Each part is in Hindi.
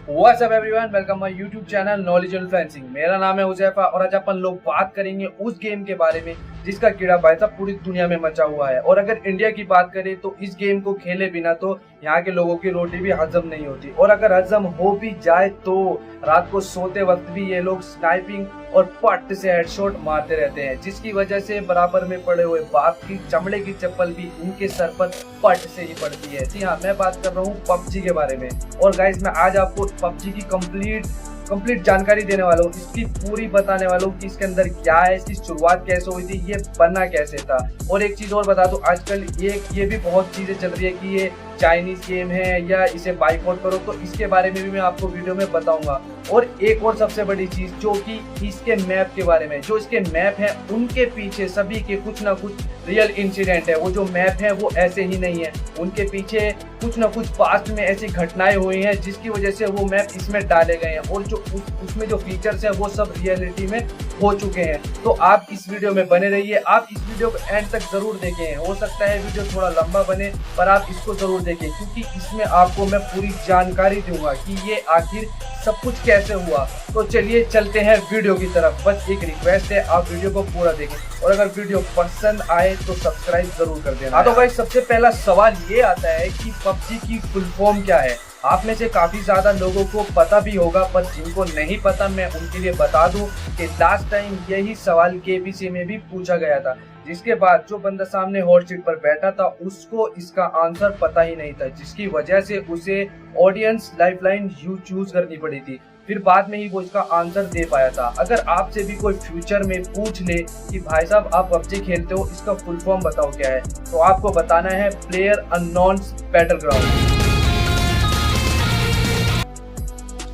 What's up everyone, welcome my YouTube channel knowledge and fencing. मेरा नाम है हुजैफा और आज अपन लोग बात करेंगे उस गेम के बारे में जिसका कीड़ा भाई साहब पूरी दुनिया में मचा हुआ है। और अगर इंडिया की बात करें तो इस गेम को खेले बिना तो यहाँ के लोगों की रोटी भी हजम नहीं होती, और अगर हजम हो भी जाए तो रात को सोते वक्त भी ये लोग स्नाइपिंग और पट से हेडशॉट मारते रहते हैं, जिसकी वजह से बराबर में पड़े हुए बाप की चमड़े की चप्पल भी इनके सर पर पट से ही पड़ती है। जी हाँ, मैं बात कर रहा हूँ पबजी के बारे में। और गाइस, मैं आज आपको पबजी की कंप्लीट जानकारी देने वाला हूँ, इसकी पूरी बताने वाला हूँ कि इसके अंदर क्या है, इसकी शुरुआत कैसे हुई थी, ये बना कैसे था। और एक चीज और बता दूं, आजकल ये भी बहुत चीजें चल रही है कि ये चाइनीज गेम है या इसे बाइकआउट करो, तो इसके बारे में भी मैं आपको वीडियो में बताऊंगा। और एक और सबसे बड़ी चीज जो कि इसके मैप के बारे में, जो इसके मैप है उनके पीछे सभी के कुछ ना कुछ रियल इंसिडेंट है। वो जो मैप है वो ऐसे ही नहीं है, उनके पीछे कुछ ना कुछ पास्ट में ऐसी घटनाएं हुई हैं जिसकी वजह से वो मैप इसमें डाले गए हैं, और जो उसमें जो फीचर्स है वो सब रियलिटी में हो चुके हैं। तो आप इस वीडियो में बने रहिए, आप इस वीडियो को एंड तक जरूर देखें। हो सकता है वीडियो थोड़ा लंबा बने, पर आप इसको जरूर देखें क्योंकि इसमें आपको मैं पूरी जानकारी दूंगा कि ये आखिर सब कुछ कैसे हुआ। तो चलिए चलते हैं वीडियो की तरफ। बस एक रिक्वेस्ट है, आप वीडियो को पूरा देखें, और अगर वीडियो पसंद आए तो सब्सक्राइब जरूर कर देना। हाँ तो भाई, सबसे पहला सवाल ये आता है कि पबजी की फुल फॉर्म क्या है। आप में से काफी ज्यादा लोगों को पता भी होगा, पर जिनको नहीं पता मैं उनके लिए बता दूं कि लास्ट टाइम यही सवाल केबीसी में भी पूछा गया था, जिसके बाद जो बंदा सामने हॉट सीट पर बैठा था उसको इसका आंसर पता ही नहीं था, जिसकी वजह से उसे ऑडियंस लाइफलाइन चूज करनी पड़ी थी। फिर बाद में ही वो इसका आंसर दे पाया था। अगर आपसे भी कोई फ्यूचर में पूछ ले कि भाई साहब आप पबजी खेलते हो, इसका फुल फॉर्म बताओ क्या है, तो आपको बताना है प्लेयर अननोन्स बैटलग्राउंड।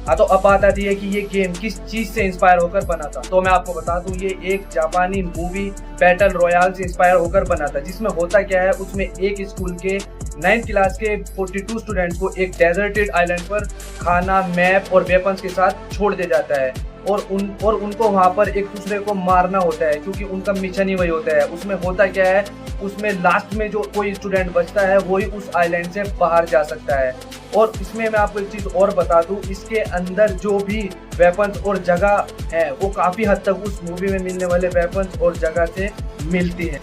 हाँ तो अब बात आती है कि ये गेम किस चीज से इंस्पायर होकर बना था। तो मैं आपको बता दूं, ये एक जापानी मूवी बैटल रॉयल से इंस्पायर होकर बना था, जिसमें होता क्या है, उसमें एक स्कूल के 9th क्लास के 42 स्टूडेंट्स को एक डेजर्टेड आइलैंड पर खाना, मैप और वेपन्स के साथ छोड़ दिया जाता है, और उनको वहां पर एक दूसरे को मारना होता है क्योंकि उनका मिशन ही वही होता है। उसमें होता क्या है, उसमें लास्ट में जो कोई स्टूडेंट बचता है वही उस आइलैंड से बाहर जा सकता है। और इसमें मैं आपको एक चीज और बता दूं, इसके अंदर जो भी वेपन्स और जगह है वो काफी हद तक उस मूवी में मिलने वाले वेपन्स और जगह से मिलती है।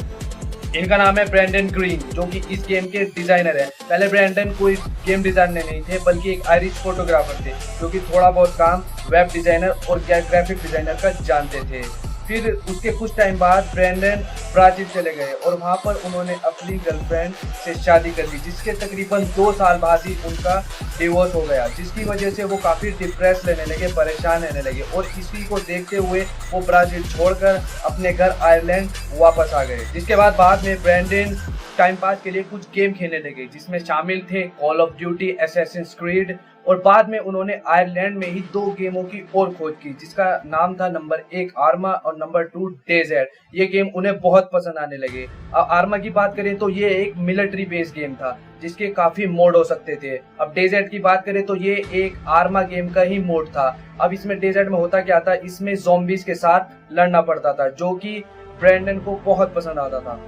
इनका नाम है ब्रैंडन ग्रीन, जो कि इस गेम के डिजाइनर है। पहले ब्रैंडन कोई गेम डिजाइनर नहीं थे, बल्कि एक आयरिश फोटोग्राफर थे जो कि थोड़ा बहुत काम वेब डिजाइनर और ग्राफिक डिजाइनर का जानते थे। फिर उसके कुछ टाइम बाद ब्रैंडन ब्राजील चले गए और वहां पर उन्होंने अपनी गर्लफ्रेंड से शादी कर ली, जिसके तकरीबन 2 साल बाद ही उनका डिवोर्स हो गया, जिसकी वजह से वो काफ़ी डिप्रेस रहने लगे, परेशान रहने लगे। और इसी को देखते हुए वो ब्राज़ील छोड़कर अपने घर आयरलैंड वापस आ गए। जिसके बाद में ब्रैंडन टाइम पास के लिए कुछ गेम खेलने लगे, जिसमें शामिल थे call of duty, Assassin's creed, और बाद में उन्होंने आयरलैंड में ही 2 गेमों की और खोज की, जिसका नाम था नंबर 1 आर्मा और नंबर 2 डेजर्ट। ये गेम उन्हें बहुत पसंद आने लगे। अब आर्मा की बात करें तो ये एक मिलिट्री बेस्ड गेम था जिसके काफी मोड हो सकते थे। अब डेजर्ट की बात करें तो ये एक आर्मा गेम का ही मोड था। अब इसमें डेजर्ट में होता क्या था, इसमें ज़ॉम्बीज के साथ लड़ना पड़ता था, जो कि ब्रैंडन को बहुत पसंद आता था।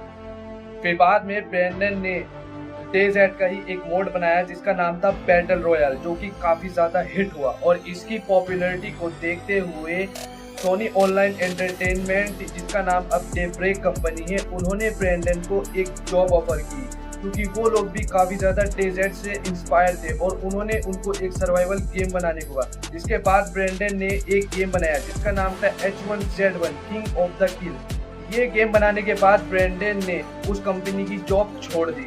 फिर बाद में ब्रैंडन ने डेजर्ट का ही एक मोड बनाया जिसका नाम था बैटल रॉयल, जो कि काफी ज्यादा हिट हुआ। और इसकी पॉपुलैरिटी को देखते हुए सोनी ऑनलाइन एंटरटेनमेंट, जिसका नाम अब डेब्रेक कंपनी है, उन्होंने ब्रैंडन को एक जॉब ऑफर की, क्योंकि वो लोग भी काफी ज्यादा डेजर्ट से इंस्पायर थे और उन्होंने उनको एक सर्वाइवल गेम बनाने को कहा। जिसके बाद ब्रैंडन ने एक गेम बनाया जिसका नाम था H1Z1 किंग ऑफ द किल। ये गेम बनाने के बाद ब्रैंडन ने उस कंपनी की जॉब छोड़ दी।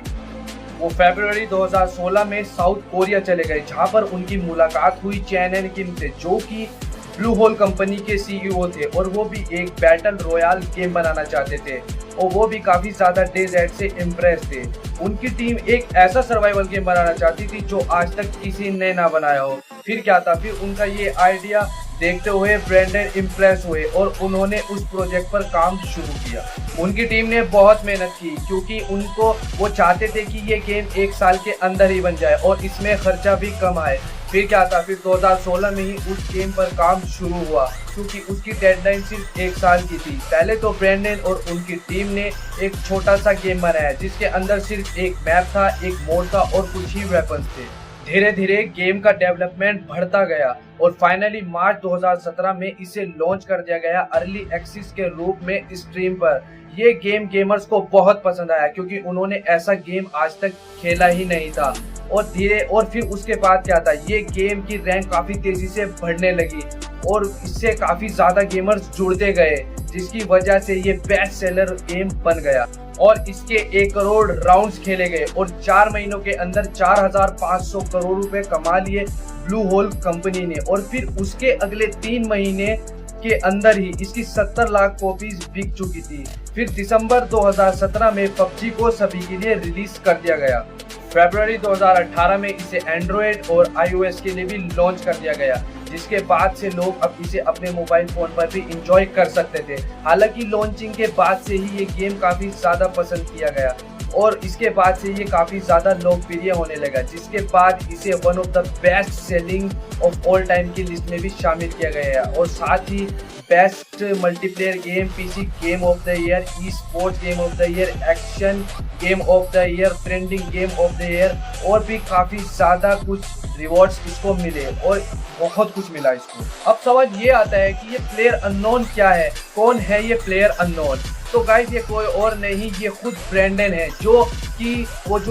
वो फरवरी 2016 में साउथ कोरिया चले गए, जहां पर उनकी मुलाकात हुई चैन किम से, जो कि ब्लू होल कंपनी के सीईओ थे, और वो भी एक बैटल रॉयल गेम बनाना चाहते थे, और वो भी काफी ज्यादा डेजर्ट से इम्प्रेस थे। उनकी टीम एक ऐसा सर्वाइवल गेम बनाना चाहती थी जो आज तक किसी ने ना बनाया हो। फिर क्या था, फिर उनका ये आइडिया देखते हुए ब्रैंडन इम्प्रेस हुए और उन्होंने उस प्रोजेक्ट पर काम शुरू किया। उनकी टीम ने बहुत मेहनत की क्योंकि वो चाहते थे कि ये गेम 1 साल के अंदर ही बन जाए और इसमें खर्चा भी कम आए। फिर क्या था, फिर 2016 में ही उस गेम पर काम शुरू हुआ क्योंकि उसकी डेडलाइन सिर्फ 1 साल की थी। पहले तो ब्रैंडन और उनकी टीम ने एक छोटा सा गेम बनाया जिसके अंदर सिर्फ एक मैप था, एक मोड था और कुछ ही वेपन्स थे। धीरे धीरे गेम का डेवलपमेंट बढ़ता गया और फाइनली मार्च 2017 में इसे लॉन्च कर दिया गया अर्ली एक्सेस के रूप में स्ट्रीम पर। ये गेम गेमर्स को बहुत पसंद आया क्योंकि उन्होंने ऐसा गेम आज तक खेला ही नहीं था। और फिर उसके बाद क्या था, ये गेम की रैंक काफी तेजी से बढ़ने लगी और इससे काफी ज्यादा गेमर्स जुड़ते गए, जिसकी वजह से ये बेस्ट सेलर गेम बन गया और इसके 1 करोड़ राउंड्स खेले गए और 4 महीनों के अंदर 4,500 करोड़ रुपए कमा लिए ब्लू होल कंपनी ने। और फिर उसके अगले 3 महीने के अंदर ही इसकी 70 लाख कॉपीज बिक चुकी थी। फिर दिसंबर 2017 में पबजी को सभी के लिए रिलीज कर दिया गया। फरवरी 2018 में इसे एंड्रॉयड और iOS के लिए भी लॉन्च कर दिया गया, जिसके बाद से लोग अब इसे अपने मोबाइल फोन पर भी इंजॉय कर सकते थे। हालांकि लॉन्चिंग के बाद से ही ये गेम काफी ज्यादा पसंद किया गया और इसके बाद से ये काफी ज्यादा लोकप्रिय होने लगा, जिसके बाद इसे one of the best selling of all time की लिस्ट में भी शामिल किया गया है। और साथ ही best multiplayer game, PC game of the year, esports game of the year, action game of the year, trending game of the year और भी काफी ज्यादा कुछ रिवॉर्ड्स इसको मिले और बहुत कुछ मिला इसको। अब सवाल ये आता है कि ये प्लेयर अननोन क्या है, कौन है ये प्लेयर अननोन? तो गाइस ये कोई और नहीं, ये खुद ब्रेंडन है, जो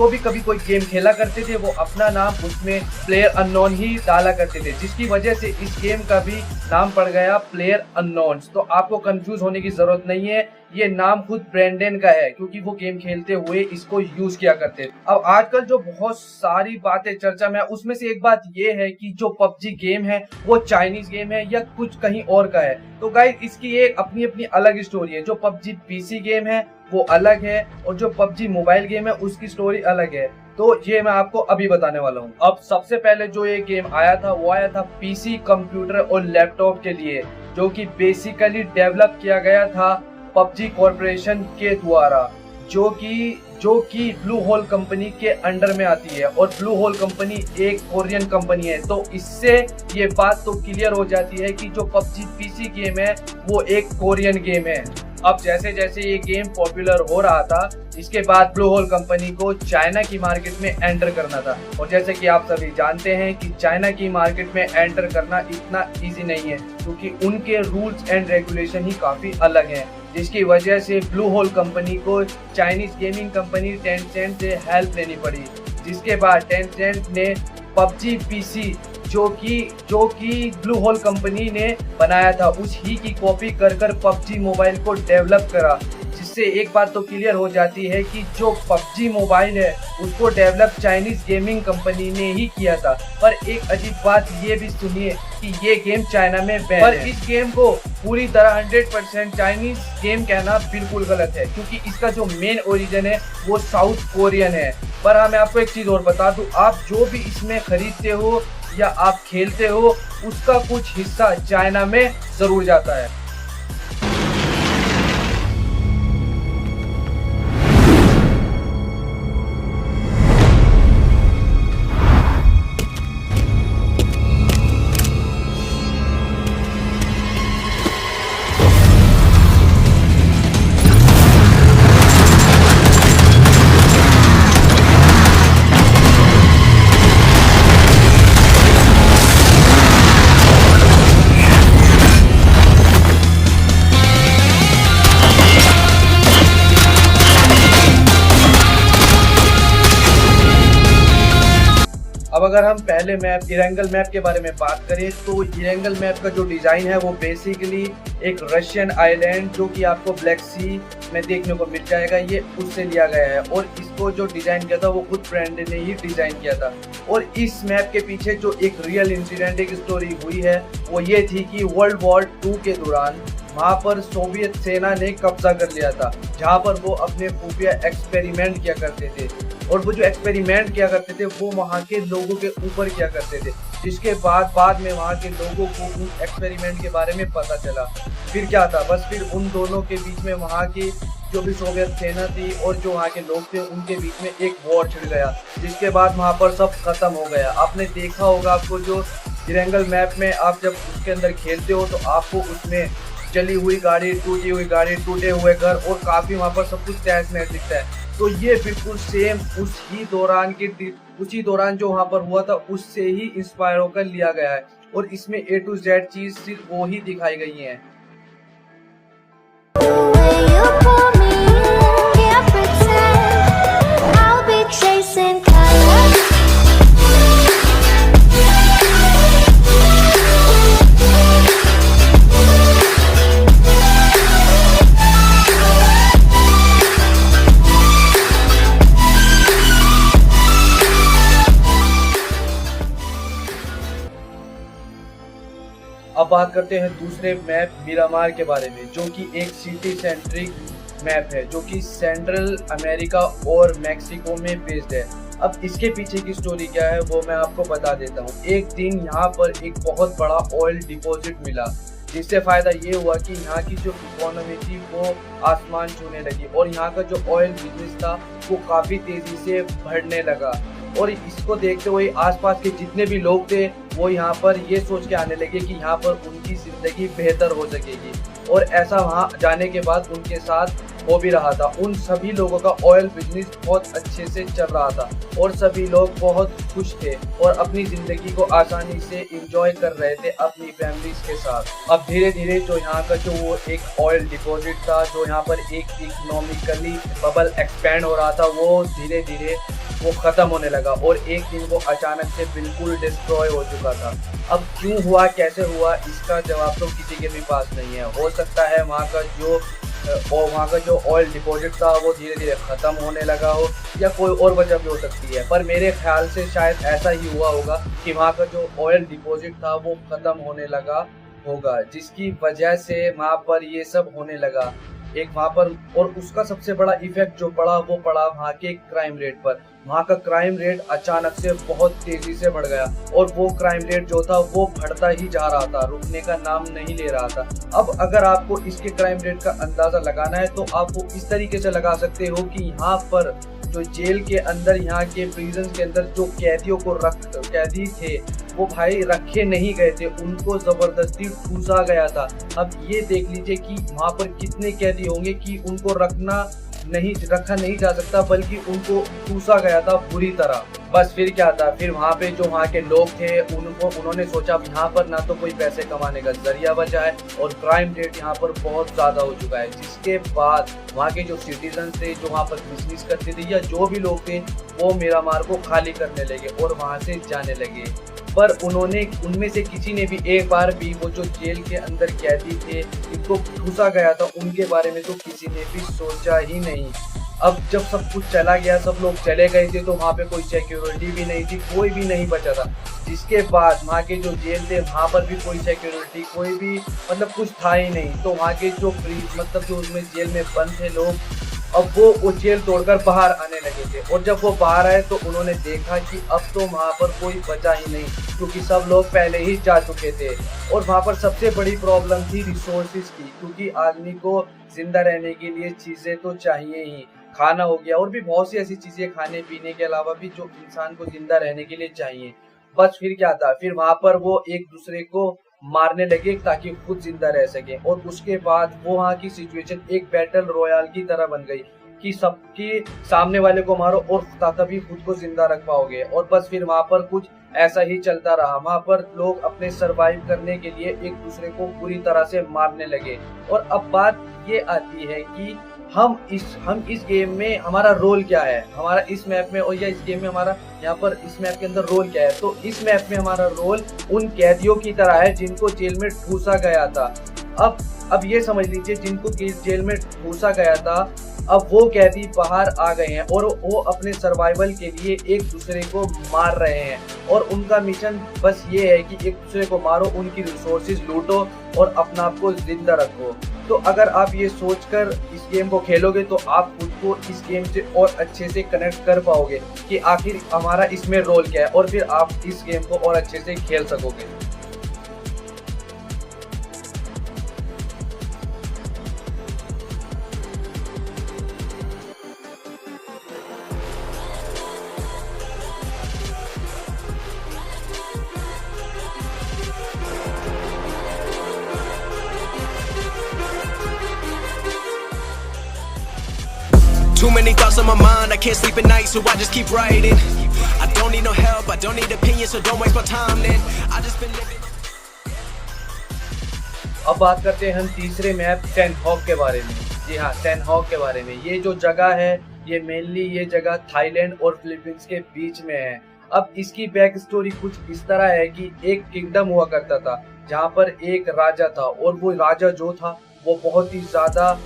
भी कभी कोई गेम खेला करते थे वो अपना नाम उसमें प्लेयर अननोन ही डाला करते थे, जिसकी वजह से इस गेम का भी नाम पड़ गया प्लेयर अननोन्स। तो आपको कंफ्यूज होने की जरूरत नहीं है, ये नाम खुद ब्रेंडन का है क्योंकि वो गेम खेलते हुए इसको यूज किया करते थे। अब आजकल जो बहुत सारी बातें चर्चा में, उसमें से एक बात ये है कि जो पबजी गेम है वो चाइनीज गेम है या कुछ कहीं और का है। तो गाइस इसकी एक अपनी अपनी अलग स्टोरी है। जो पबजी पीसी गेम है वो अलग है और जो पबजी मोबाइल गेम है उसकी स्टोरी अलग है। तो ये मैं आपको अभी बताने वाला हूँ। अब सबसे पहले जो ये गेम आया था वो आया था पीसी, कंप्यूटर और लैपटॉप के लिए, जो कि बेसिकली डेवलप किया गया था पबजी कॉर्पोरेशन के द्वारा, जो कि ब्लू होल कंपनी के अंडर में आती है और ब्लू होल कंपनी एक कोरियन कंपनी है। तो इससे ये बात तो क्लियर हो जाती है कि जो पबजी पीसी गेम है वो एक कोरियन गेम है। अब जैसे जैसे ये गेम पॉपुलर हो रहा था, इसके बाद ब्लू होल कंपनी को चाइना की मार्केट में एंटर करना था और जैसे कि आप सभी जानते हैं कि चाइना की मार्केट में एंटर करना इतना इजी नहीं है क्योंकि उनके रूल्स एंड रेगुलेशन ही काफी अलग हैं, जिसकी वजह से ब्लू होल कंपनी को चाइनीज गेमिंग कंपनी टेंसेंट से हेल्प लेनी पड़ी। जिसके बाद टेंसेंट ने पबजी पीसी जो कि ब्लू होल कंपनी ने बनाया था उस ही की कॉपी कर पबजी मोबाइल को डेवलप करा, जिससे एक बात तो क्लियर हो जाती है कि जो पबजी मोबाइल है उसको डेवलप चाइनीज गेमिंग कंपनी ने ही किया था। पर एक अजीब बात ये भी सुनिए कि ये गेम चाइना में बैन है। पर इस गेम को पूरी तरह 100% चाइनीज गेम कहना बिल्कुल गलत है क्योंकि इसका जो मेन ओरिजिन है वो साउथ कोरियन है। पर हाँ, मैं आपको एक चीज और बता दूं, आप जो भी इसमें खरीदते हो या आप खेलते हो उसका कुछ हिस्सा चाइना में जरूर जाता है। अब अगर हम पहले मैप इरेंगल मैप के बारे में बात करें तो इरेंगल मैप का जो डिजाइन है वो बेसिकली एक रशियन आइलैंड जो कि आपको ब्लैक सी में देखने को मिल जाएगा, ये उससे लिया गया है और इसको जो डिजाइन किया था वो खुद ब्रांड ने ही डिजाइन किया था। और इस मैप के पीछे जो एक रियल इंसिडेंट, एक स्टोरी हुई है वो ये थी कि वर्ल्ड वॉर 2 के दौरान वहाँ पर सोवियत सेना ने कब्जा कर लिया था, जहाँ पर वो अपने खुफिया एक्सपेरिमेंट किया करते थे और वो जो एक्सपेरिमेंट किया करते थे वो वहाँ के लोगों के ऊपर किया करते थे। जिसके बाद में वहाँ के लोगों को उस एक्सपेरिमेंट के बारे में पता चला। फिर क्या था, बस फिर उन दोनों के बीच में, वहाँ की जो भी सोवियत सेना थी और जो वहाँ के लोग थे, उनके बीच में एक वॉर छिड़ गया, जिसके बाद वहाँ पर सब खत्म हो गया। आपने देखा होगा, आपको जो इरेंगल मैप में आप जब उसके अंदर खेलते हो तो आपको उसमें जली हुई गाड़ी, टूटी हुई गाड़ी, टूटे हुए घर और काफी वहाँ पर सब कुछ तहस नहस दिखता है। तो ये बिल्कुल सेम उसी दौरान जो वहाँ पर हुआ था उससे ही इंस्पायर होकर लिया गया है, और इसमें A to Z चीज सिर्फ वो ही दिखाई गई है। अब बात करते हैं दूसरे मैप मिरामार के बारे में, जो कि एक सिटी सेंट्रिक मैप है जो कि सेंट्रल अमेरिका और मैक्सिको में बेस्ड है। अब इसके पीछे की स्टोरी क्या है वो मैं आपको बता देता हूँ। एक दिन यहाँ पर एक बहुत बड़ा ऑयल डिपॉजिट मिला, जिससे फायदा ये हुआ कि यहाँ की जो इकोनॉमी थी वो आसमान छूने लगी, और यहाँ का जो ऑयल बिजनेस था वो काफी तेजी से बढ़ने लगा। और इसको देखते हुए आसपास के जितने भी लोग थे वो यहाँ पर ये सोच के आने लगे कि यहाँ पर उनकी जिंदगी बेहतर हो सकेगी, और ऐसा वहाँ जाने के बाद उनके साथ हो भी रहा था। उन सभी लोगों का ऑयल बिजनेस बहुत अच्छे से चल रहा था और सभी लोग बहुत खुश थे और अपनी जिंदगी को आसानी से एंजॉय कर रहे थे अपनी फैमिलीज के साथ। अब धीरे धीरे जो यहाँ का जो वो एक ऑयल डिपॉजिट था, जो यहाँ पर एक इकोनॉमिकली बबल एक्सपैंड हो रहा था, वो धीरे धीरे वो खत्म होने लगा और एक दिन वो अचानक से बिल्कुल डिस्ट्रॉय हो चुका था। अब क्यों हुआ, कैसे हुआ, इसका जवाब तो किसी के भी पास नहीं है। हो सकता है वहाँ का जो ऑयल डिपॉजिट था वो धीरे धीरे खत्म होने लगा हो, या कोई और वजह भी हो सकती है, पर मेरे ख्याल से शायद ऐसा ही हुआ होगा कि वहाँ का जो ऑयल डिपॉजिट था वो खत्म होने लगा होगा, जिसकी वजह से वहाँ पर ये सब होने लगा एक वहाँ पर। और उसका सबसे बड़ा इफेक्ट जो पड़ा वो पड़ा वहाँ के क्राइम रेट पर। वहाँ का क्राइम रेट अचानक से बहुत तेजी से बढ़ गया, और वो क्राइम रेट जो था वो बढ़ता ही जा रहा था, रुकने का नाम नहीं ले रहा था। अब अगर आपको इसके क्राइम रेट का अंदाजा लगाना है तो आप वो इस तरीके से लगा सकते हो कि यहाँ पर जो जेल के अंदर, यहाँ के प्रिजन के अंदर जो कैदी थे वो भाई रखे नहीं गए थे, उनको जबरदस्ती ठूसा गया था। अब ये देख लीजिए कि वहाँ पर कितने कैदी होंगे कि उनको रखा नहीं जा सकता, बल्कि उनको ठूसा गया था बुरी तरह। बस फिर क्या था, फिर वहाँ पे जो वहाँ के लोग थे उन्होंने सोचा यहाँ पर ना तो कोई पैसे कमाने का जरिया बचा है और क्राइम रेट यहाँ पर बहुत ज्यादा हो चुका है, जिसके बाद वहाँ के जो सिटीजन थे, जो वहाँ पर बिजनेस करते थे, या जो भी लोग थे, वो मिरामार को खाली करने लगे और वहाँ से जाने लगे। पर उनमें से किसी ने भी एक बार भी वो जो जेल के अंदर कैदी थे, इनको ठूसा गया था, उनके बारे में तो किसी ने भी सोचा ही नहीं। अब जब सब कुछ चला गया, सब लोग चले गए थे, तो वहाँ पे कोई सिक्योरिटी भी नहीं थी, कोई भी नहीं बचा था। जिसके बाद वहाँ के जो जेल थे वहाँ पर भी कोई सिक्योरिटी, कोई भी मतलब कुछ था ही नहीं। तो वहाँ के जो उसमें जेल में बंद थे लोग, अब वो जेल तोड़कर बाहर आने लगे थे, और जब वो बाहर आए तो उन्होंने देखा कि अब तो वहाँ पर कोई बचा ही नहीं, क्योंकि सब लोग पहले ही जा चुके थे। और वहाँ पर सबसे बड़ी प्रॉब्लम थी रिसोर्सेज की, क्योंकि आदमी को जिंदा रहने के लिए चीजें तो चाहिए ही, खाना हो गया और भी बहुत सी ऐसी चीजें खाने पीने के अलावा भी जो इंसान को जिंदा रहने के लिए चाहिए। बस फिर क्या था, फिर वहां पर वो एक दूसरे को मारने लगे ताकि खुद जिंदा रह सके, और उसके बाद वो वहाँ की सिचुएशन एक बैटल रॉयल की तरह बन गई कि सबके सामने वाले को मारो और तभी खुद को जिंदा रख पाओगे। और बस फिर वहां पर कुछ ऐसा ही चलता रहा। वहां पर लोग अपने सरवाइव करने के लिए एक दूसरे को पूरी तरह से मारने लगे। और अब बात ये आती है कि हम इस गेम में हमारा रोल क्या है, हमारा इस मैप में, और या इस गेम में हमारा यहाँ पर इस मैप के अंदर रोल क्या है। तो इस मैप में हमारा रोल उन कैदियों की तरह है जिनको जेल में ठूसा गया था। अब ये समझ लीजिए, जिनको जेल में ठूसा गया था, अब वो कैदी बाहर आ गए हैं और वो अपने सर्वाइवल के लिए एक दूसरे को मार रहे हैं, और उनका मिशन बस ये है कि एक दूसरे को मारो, उनकी रिसोर्सेज लूटो और अपना आप को जिंदा रखो। तो अगर आप ये सोचकर इस गेम को खेलोगे तो आप खुद को इस गेम से और अच्छे से कनेक्ट कर पाओगे कि आखिर हमारा इसमें रोल क्या है, और फिर आप इस गेम को और अच्छे से खेल सकोगे। Too many thoughts on my mind, I can't sleep at night, so I just keep writing. I don't need no help, I don't need opinions, so don't waste my time then. I just been living. अब बात करते हैं हम तीसरे मैप सैन हॉक के बारे में। जी हाँ, सैन हॉक के बारे में। ये जो जगह है, ये मेनली ये जगह थाईलैंड और फिलीपींस के बीच में है। अब इसकी बैक स्टोरी कुछ इस तरह है कि एक किंगडम हुआ करता था जहाँ पर एक राजा था, और वो राजा जो था वो बहुत ही ज्यादा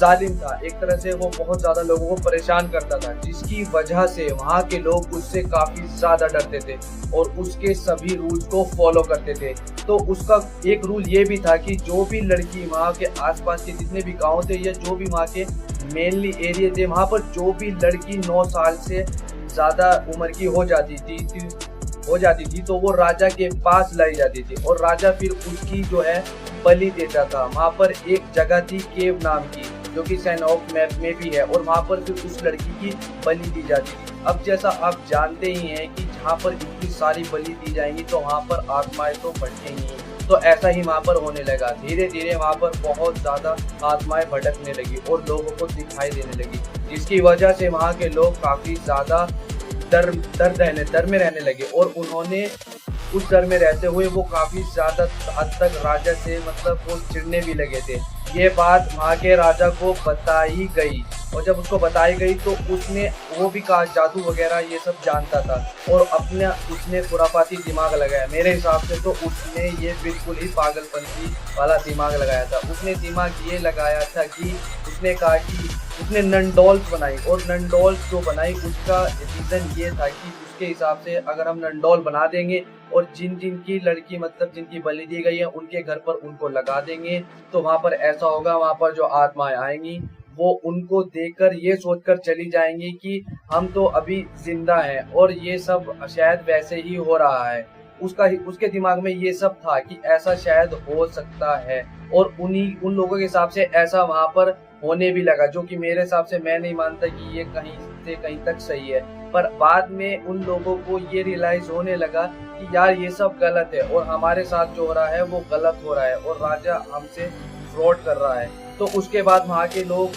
जालिम था। एक तरह से वो बहुत ज्यादा लोगों को परेशान करता था, जिसकी वजह से वहाँ के लोग उससे काफी ज्यादा डरते थे और उसके सभी रूल्स को फॉलो करते थे। तो उसका एक रूल ये भी था कि जो भी लड़की वहाँ के आसपास के जितने भी गांव थे या जो भी वहाँ के मेनली एरिया थे, वहाँ पर जो भी लड़की 9 साल से ज्यादा उम्र की हो जाती थी तो वो राजा के पास लाई जाती थी, और राजा फिर उसकी जो है बलि देता था। वहाँ पर एक जगह थी केव नाम की, जो कि सैन हॉक मैप में भी है, और वहाँ पर फिर उस लड़की की बलि दी जाती थी। अब जैसा आप जानते ही हैं कि जहाँ पर इतनी सारी बलि दी जाएंगी तो वहाँ पर आत्माएं तो भटकेंगी, तो ऐसा ही वहाँ पर होने लगा। धीरे धीरे वहाँ पर बहुत ज्यादा आत्माएं भटकने लगी और लोगों को दिखाई देने लगी, जिसकी वजह से वहाँ के लोग काफी ज्यादा डर में रहने लगे, और उन्होंने उस डर में रहते हुए वो काफी ज्यादा हद तक राजा से मतलब वो चिढ़ने भी लगे थे। ये बात वहाँ के राजा को बताई गई, और जब उसको बताई गई तो उसने वो भी कहा जादू वगैरह ये सब जानता था, और उसने खुरापाती दिमाग लगाया। मेरे हिसाब से तो उसने ये बिल्कुल ही पागलपंती वाला दिमाग लगाया था। उसने दिमाग ये लगाया था कि उसने कहा कि उसने नंडोल्स बनाई, और नंडोल्स जो बनाई उसका रीजन ये था कि उसके हिसाब से अगर हम नंडोल बना देंगे और जिन की लड़की मतलब जिनकी बलि दी गई है उनके घर पर उनको लगा देंगे, तो वहाँ पर ऐसा होगा, वहाँ पर जो आत्माएं आएंगी वो उनको देखकर ये सोचकर चली जाएंगी कि हम तो अभी जिंदा हैं, और ये सब शायद वैसे ही हो रहा है। उसके दिमाग में ये सब था कि ऐसा शायद हो सकता है, और उन लोगों के हिसाब से ऐसा वहाँ पर होने भी लगा, जो कि मेरे हिसाब से मैं नहीं मानता कि ये कहीं से कहीं तक सही है। पर बाद में उन लोगों को ये रियलाइज होने लगा कि यार ये सब गलत है, और हमारे साथ जो हो रहा है वो गलत हो रहा है, और राजा हमसे फ्रॉड कर रहा है। तो उसके बाद वहाँ के लोग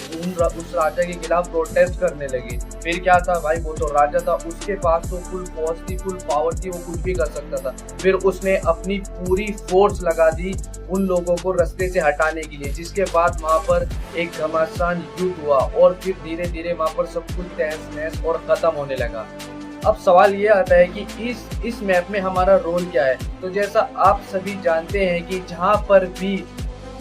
उस राजा के खिलाफ प्रोटेस्ट करने लगे। फिर क्या था भाई, वो तो राजा था, उसके पास तो फुल फोर्स थी, फुल पावर थी, वो कुछ भी कर सकता था। फिर उसने अपनी पूरी फोर्स लगा दी उन लोगों को रास्ते से हटाने के लिए, जिसके बाद वहाँ पर एक घमासान युद्ध हुआ, और फिर धीरे धीरे वहाँ पर सब कुछ तहस नहस और खत्म होने लगा। अब सवाल ये आता है कि इस मैप में हमारा रोल क्या है। तो जैसा आप सभी जानते हैं कि जहाँ पर भी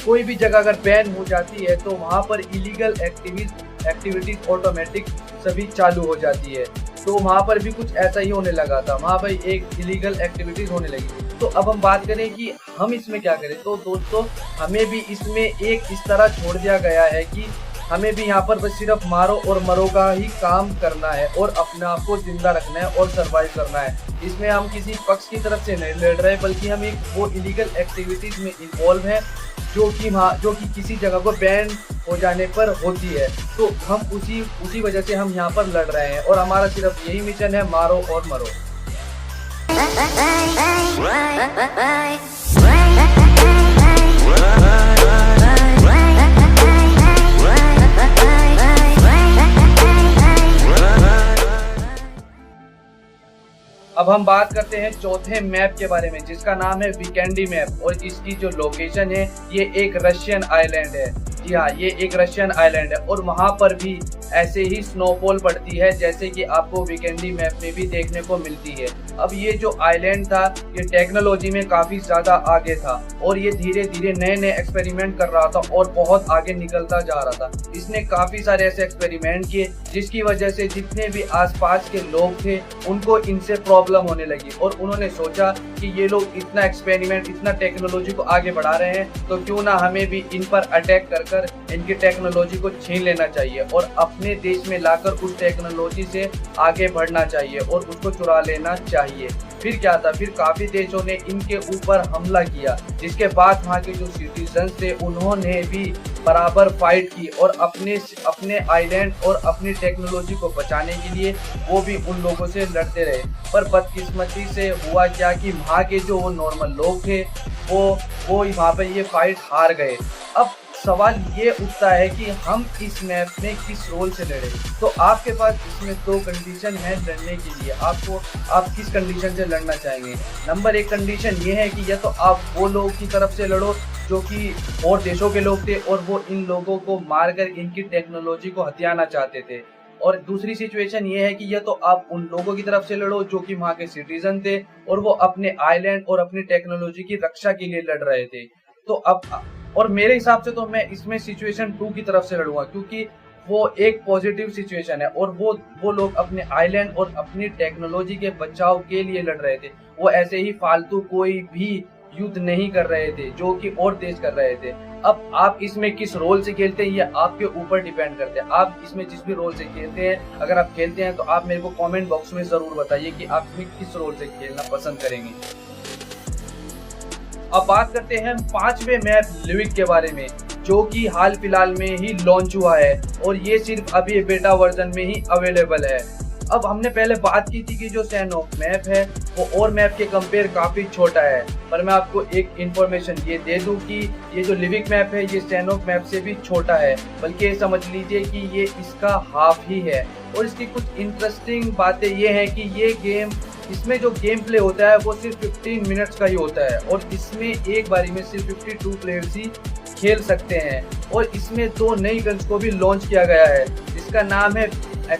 कोई भी जगह अगर बैन हो जाती है तो वहाँ पर इलीगल एक्टिविटीज ऑटोमेटिक सभी चालू हो जाती है। तो वहाँ पर भी कुछ ऐसा ही होने लगा था, वहाँ पर एक इलीगल एक्टिविटीज होने लगी। तो अब हम बात करें कि हम इसमें क्या करें, तो दोस्तों हमें भी इसमें एक इस तरह छोड़ दिया गया है कि हमें भी यहाँ पर बस सिर्फ मारो और मरो का ही काम करना है, और अपने आप को जिंदा रखना है और सरवाइव करना है। इसमें हम किसी पक्ष की तरफ से नहीं लड़ रहे, बल्कि हम एक वो इलीगल एक्टिविटीज में इन्वॉल्व हैं जो कि किसी जगह को बैन हो जाने पर होती है। तो हम उसी वजह से हम यहाँ पर लड़ रहे हैं, और हमारा सिर्फ यही मिशन है, मारो और मरो। अब हम बात करते हैं चौथे मैप के बारे में, जिसका नाम है वीकेंडी मैप, और इसकी जो लोकेशन है ये एक रशियन आइलैंड है। जी हाँ, ये एक रशियन आइलैंड है, और वहाँ पर भी ऐसे ही स्नोफॉल पड़ती है जैसे कि आपको वीकेंडी मैप में भी देखने को मिलती है। अब ये जो आइलैंड था ये टेक्नोलॉजी में काफी ज्यादा आगे था, और ये धीरे धीरे नए नए एक्सपेरिमेंट कर रहा था और बहुत आगे निकलता जा रहा था। इसने काफी सारे ऐसे एक्सपेरिमेंट किए जिसकी वजह से जितने भी आसपास के लोग थे उनको इनसे प्रॉब्लम होने लगी, और उन्होंने सोचा कि ये लोग इतना एक्सपेरिमेंट इतना टेक्नोलॉजी को आगे बढ़ा रहे हैं, तो क्यों ना हमें भी इन पर अटैक कर इनकी टेक्नोलॉजी को छीन लेना चाहिए और अपने देश में लाकर उस टेक्नोलॉजी से आगे बढ़ना चाहिए और उसको चुरा लेना चाहिए। फिर क्या था, फिर काफी देशों ने इनके ऊपर हमला किया, जिसके बाद वहाँ के जो सिटीजन थे उन्होंने भी बराबर फाइट की और अपने आइलैंड और अपनी टेक्नोलॉजी को बचाने के लिए वो भी उन लोगों से लड़ते रहे। पर बदकिस्मती से हुआ क्या कि वहाँ के जो वो नॉर्मल लोग थे वो वहाँ पे ये फाइट हार गए। अब सवाल ये उठता है कि हम इस मैप में किस रोल से लड़े। तो आपके पास इसमें 2 कंडीशन है लड़ने के लिए। आप किस कंडीशन से लड़ना चाहेंगे। नंबर 1 कंडीशन ये है कि या तो आप वो लोग की तरफ से लड़ो जो कि और देशों के लोग थे और वो इन लोगों को मारकर इनकी टेक्नोलॉजी को हथियाना चाहते थे, और दूसरी सिचुएशन ये है कि या तो आप उन लोगों की तरफ से लड़ो जो कि वहाँ के सिटीजन थे और वो अपने आइलैंड और अपनी टेक्नोलॉजी की रक्षा के लिए लड़ रहे थे। तो अब और मेरे हिसाब से तो मैं इसमें सिचुएशन 2 की तरफ से लड़ूंगा, क्योंकि वो एक पॉजिटिव सिचुएशन है और वो लोग अपने आइलैंड और अपनी टेक्नोलॉजी के बचाव के लिए लड़ रहे थे। वो ऐसे ही फालतू कोई भी युद्ध नहीं कर रहे थे जो कि और देश कर रहे थे। अब आप इसमें किस रोल से खेलते हैं ये आपके ऊपर डिपेंड करते हैं। आप इसमें जिस भी रोल से खेलते हैं, अगर आप खेलते हैं तो आप मेरे को कमेंट बॉक्स में जरूर बताइए कि आप इसमें किस रोल से खेलना पसंद करेंगे। अब बात करते हैं 5वें मैप लिविक के बारे में, जो कि हाल फिलहाल में ही लॉन्च हुआ है और ये सिर्फ अभी बेटा वर्जन में ही अवेलेबल है। अब हमने पहले बात की थी कि जो सैनोक मैप है वो और मैप के कंपेयर काफी छोटा है, पर मैं आपको एक इंफॉर्मेशन ये दे दूं कि ये जो लिविक मैप है ये सैनोक मैप से भी छोटा है, बल्कि ये समझ लीजिए कि ये इसका हाफ ही है। और इसकी कुछ इंटरेस्टिंग बातें ये हैं कि ये गेम, इसमें जो गेम प्ले होता है वो सिर्फ 15 मिनट्स का ही होता है और इसमें एक बारी में सिर्फ 52 प्लेयर्स ही खेल सकते हैं। और इसमें 2 नई गन्स को भी लॉन्च किया गया है, जिसका नाम है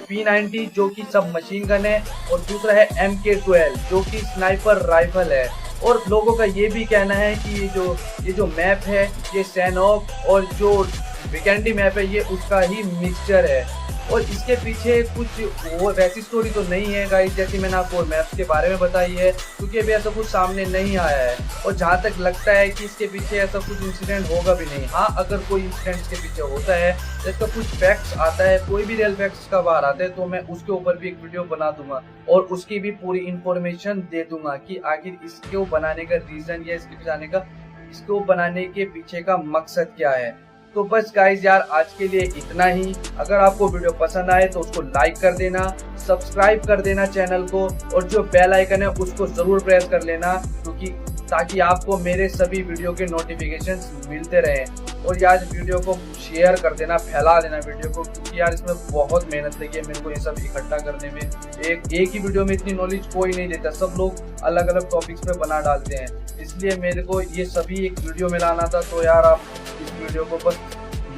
P90 जो कि सब मशीन गन है और दूसरा है MK12 जो कि स्नाइपर राइफल है। और लोगों का ये भी कहना है कि ये जो मैप है ये सैनोक और जो वीकेंडी मैप है ये उसका ही मिक्सचर है। और इसके पीछे कुछ वो वैसी स्टोरी तो नहीं है गाइस, जैसी मैंने आपको मैप्स के बारे में बताई है, क्योंकि अभी ऐसा कुछ सामने नहीं आया है। और जहाँ तक लगता है कि इसके पीछे ऐसा कुछ इंसिडेंट होगा भी नहीं। हाँ, अगर कोई इंसिडेंट इसके पीछे होता है, इसका कुछ फैक्ट्स आता है, कोई भी रियल फैक्ट्स का बाहर आता है, तो मैं उसके ऊपर भी एक वीडियो बना दूंगा और उसकी भी पूरी इंफॉर्मेशन दे दूंगा कि आखिर इसको बनाने का रीजन या इसको बनाने के पीछे का मकसद क्या है। तो बस गाइज यार, आज के लिए इतना ही। अगर आपको वीडियो पसंद आए तो उसको लाइक कर देना, सब्सक्राइब कर देना चैनल को, और जो बेल आइकन है उसको जरूर प्रेस कर लेना, क्योंकि ताकि आपको मेरे सभी वीडियो के नोटिफिकेशंस मिलते रहें। और यार वीडियो को शेयर कर देना, फैला देना वीडियो को, क्योंकि यार इसमें बहुत मेहनत लगी है मेरे को ये सब इकट्ठा करने में। एक ही वीडियो में इतनी नॉलेज कोई नहीं देता, सब लोग अलग अलग टॉपिक्स पे बना डालते हैं, इसलिए मेरे को ये सभी एक वीडियो में लाना था। तो यार आप इस वीडियो को बस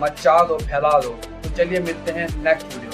मचा दो, फैला दो। तो चलिए मिलते हैं नेक्स्ट वीडियो।